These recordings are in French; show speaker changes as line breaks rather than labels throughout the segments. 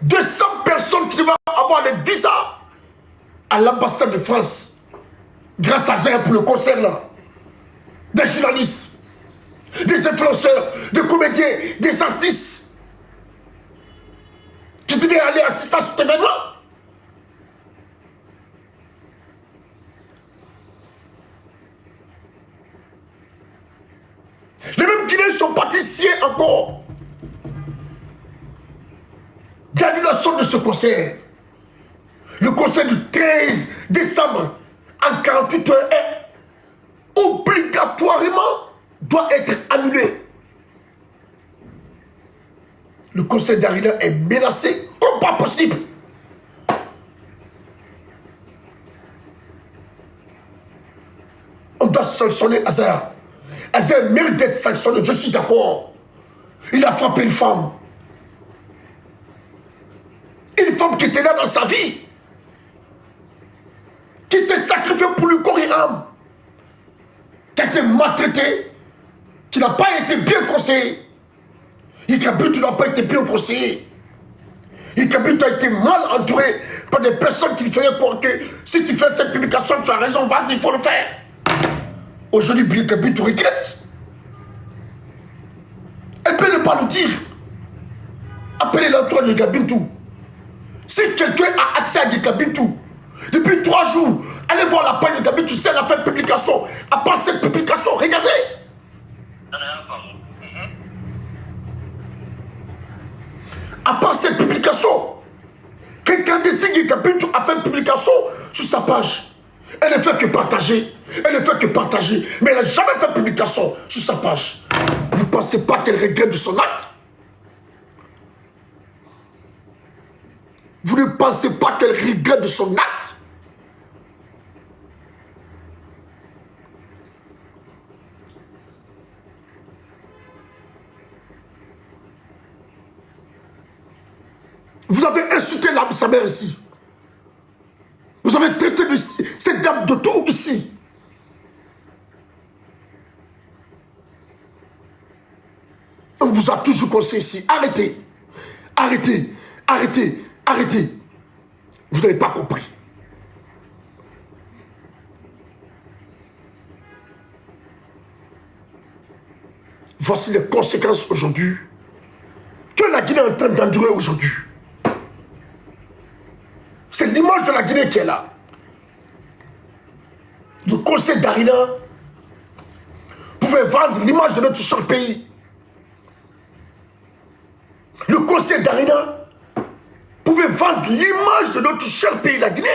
200 personnes qui devaient avoir les visas à l'ambassade de France, grâce à Zaya pour le concert là. Des journalistes, des influenceurs, des comédiens, des artistes qui devaient aller assister à cet événement. Les mêmes Guinéens sont partis signer encore d'annulation de ce concert. Le concert du 13 décembre en 48 heures est obligatoirement doit être annulé. Le concert d'Arena est menacé comme pas possible. On doit sanctionner Azar. Azar mérite d'être sanctionné, je suis d'accord. Il a frappé une femme. Une femme qui était là dans sa vie. Qui s'est sacrifiée pour le corps et âme. Qui a été maltraitée. Qui n'a pas été bien conseillé. Ikabitou n'a pas été bien conseillé. Ikabitou a été mal entouré par des personnes qui lui faisaient croire que si tu fais cette publication, tu as raison, vas-y, il faut le faire. Aujourd'hui, Ikabitou regrette. Elle peut ne pas le dire. Appelez l'entourage de Ikabitou. Si quelqu'un a accès à Ikabitou, depuis 3 jours, allez voir la page de Ikabitou, si elle a fait une publication. À part cette publication, regardez. À part cette publication, quelqu'un décide Ikabitou a fait une publication sur sa page. Elle ne fait que partager. Elle ne fait que partager. Mais elle n'a jamais fait de publication sur sa page. Vous ne pensez pas qu'elle regrette de son acte? Vous ne pensez pas qu'elle regrette de son acte? Vous avez insulté sa mère ici. Vous avez traité cette dame de tout ici. On vous a toujours conseillé ici. Arrêtez. Arrêtez. Arrêtez. Arrêtez. Vous n'avez pas compris. Voici les conséquences aujourd'hui que la Guinée est en train d'endurer aujourd'hui. C'est l'image de la Guinée qui est là. Le conseil d'Arena pouvait vendre l'image de notre cher pays. Le conseil d'Arena pouvait vendre l'image de notre cher pays, la Guinée.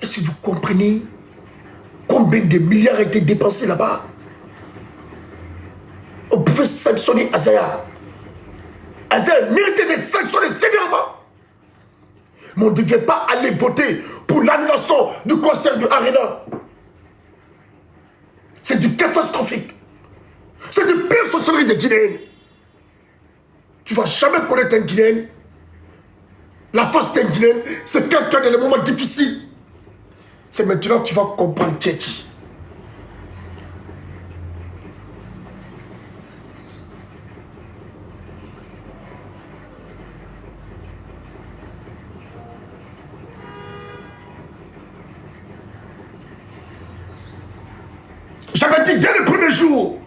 Est-ce que vous comprenez combien de milliards ont été dépensés là-bas? On pouvait sanctionner Azaya. Azaya méritait d'être sanctionné sévèrement. Mais on ne devait pas aller voter pour l'annulation du concert de Arena. C'est du catastrophique. C'est du pire sorcellerie des Guinéens. Tu ne vas jamais connaître un Guinéen. La force d'un Guinéen, c'est quand tu es dans les moments difficiles. C'est maintenant que tu vas comprendre Tchéti. J'avais dit dès le premier jour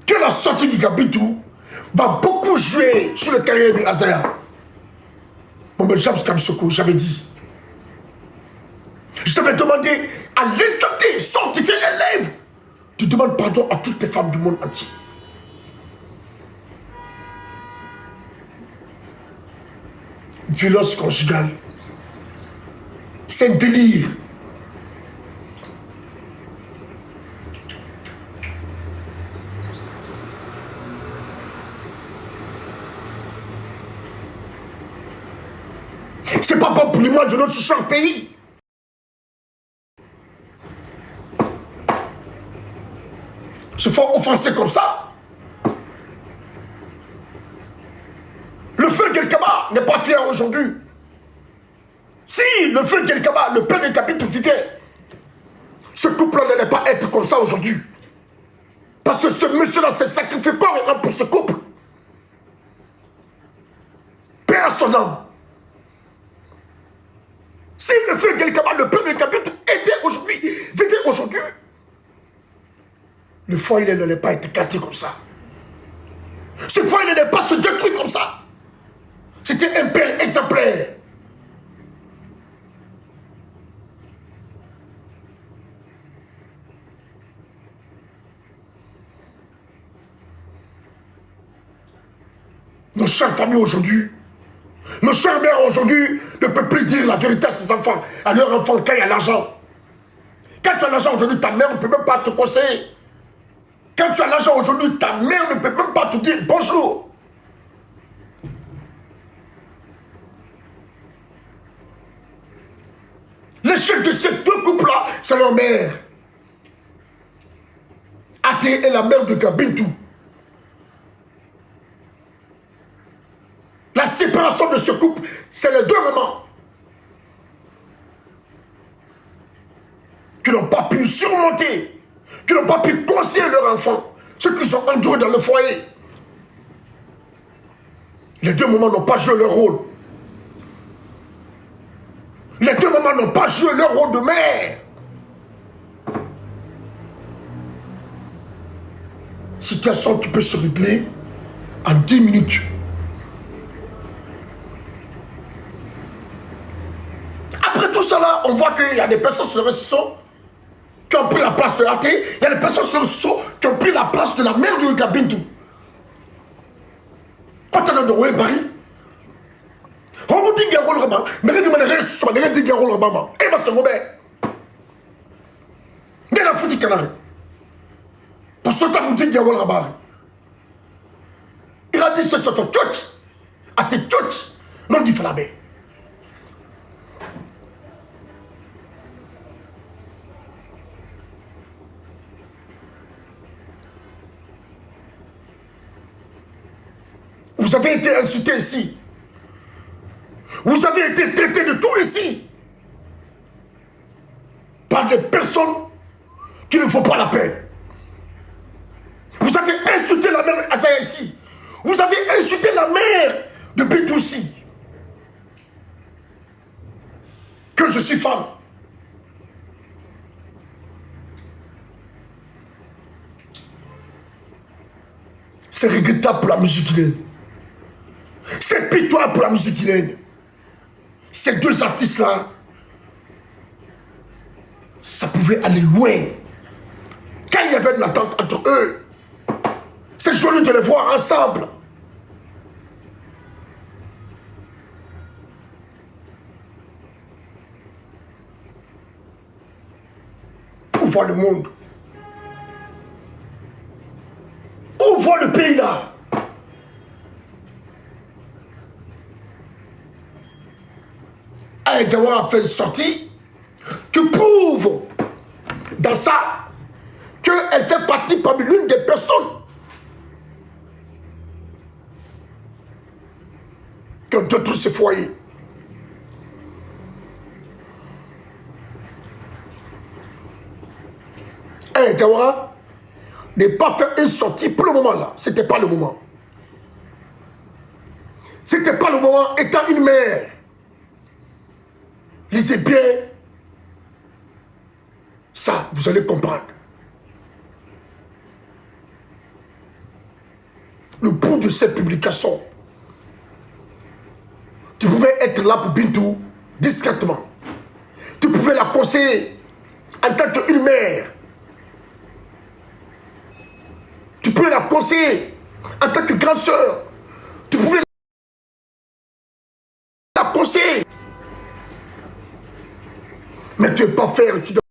que la sortie d'Ikabitou va beaucoup jouer sur le carrière de Azaya. Mon bel James Kamsoko, j'avais dit. Je t'avais demandé à l'instant T, sanctifier les lèvres. Tu demandes pardon à toutes les femmes du monde entier. Violence conjugale. C'est un délire. C'est pas bon pour l'image de notre cher pays. Se faire offenser comme ça. Le feu d'El-Kaba n'est pas fier aujourd'hui. Si le feu d'El-Kaba, le père d'El-Kabitou vivait, ce couple-là n'allait pas être comme ça aujourd'hui. Parce que ce monsieur-là s'est sacrifié corps et âme pour ce couple. Paix à son âme. S'il le fait quelque part, le père de Kabit était aujourd'hui, vivait aujourd'hui, le foyer n'allait pas être gâté comme ça. Ce foyer n'allait pas se détruire comme ça. C'était un père exemplaire. Nos chères familles aujourd'hui, nos chères mères aujourd'hui ne peuvent plus dire la vérité à ses enfants, à leurs enfants quand il y a l'argent. Quand tu as l'argent aujourd'hui, ta mère ne peut même pas te conseiller. Quand tu as l'argent aujourd'hui, ta mère ne peut même pas te dire bonjour. L'échec de ces deux couples-là, c'est leur mère. Athée est la mère de Gabintou. La séparation de ce couple, c'est les deux mamans qui n'ont pas pu surmonter, qui n'ont pas pu conseiller leurs enfants, ceux qui sont endurés dans le foyer. Les deux mamans n'ont pas joué leur rôle. Les deux mamans n'ont pas joué leur rôle de mère. Situation qui peut se régler en 10 minutes. Après tout ça là, on voit qu'il y a des personnes sur le réseau qui ont pris la place de l'athée. Il y a des personnes sur le réseau qui ont pris la place de la mère de Gabintou. On t'a donné de Barry. On vous dit Garol Raman, mais il me reste sur les Garol Raman. Et ma soeur Robert. Il y a la foutu canari. Pour ce temps, vous dites Garol Raman. Il a dit c'est sur ton tchotch. À tes tchotch. Non, dit Falabé. Vous avez été insulté ici. Vous avez été traité de tout ici. Par des personnes qui ne font pas la peine. Vous avez insulté la mère Azaya ici. Vous avez insulté la mère de Bitoussi. Que je suis fan. C'est regrettable pour la musique guinéenne. C'est pitoyable pour la musique guinéenne. Ces deux artistes-là, ça pouvait aller loin. Quand il y avait une attente entre eux, c'est joli de les voir ensemble. Où voit le monde? Où voit le pays là? Aïgawa a fait une sortie qui prouve dans ça qu'elle fait partie parmi l'une des personnes qui ont détruit ce foyer. Aïgawa n'est pas fait une sortie pour le moment là. C'était pas le moment. C'était pas le moment étant une mère. Lisez bien ça, vous allez comprendre. Le bout de cette publication, tu pouvais être là pour Bintou discrètement. Tu pouvais la conseiller en tant qu'une mère. Tu pouvais la conseiller en tant que grande sœur. Tu pouvais la conseiller. Mais tu ne peux pas faire, tu dois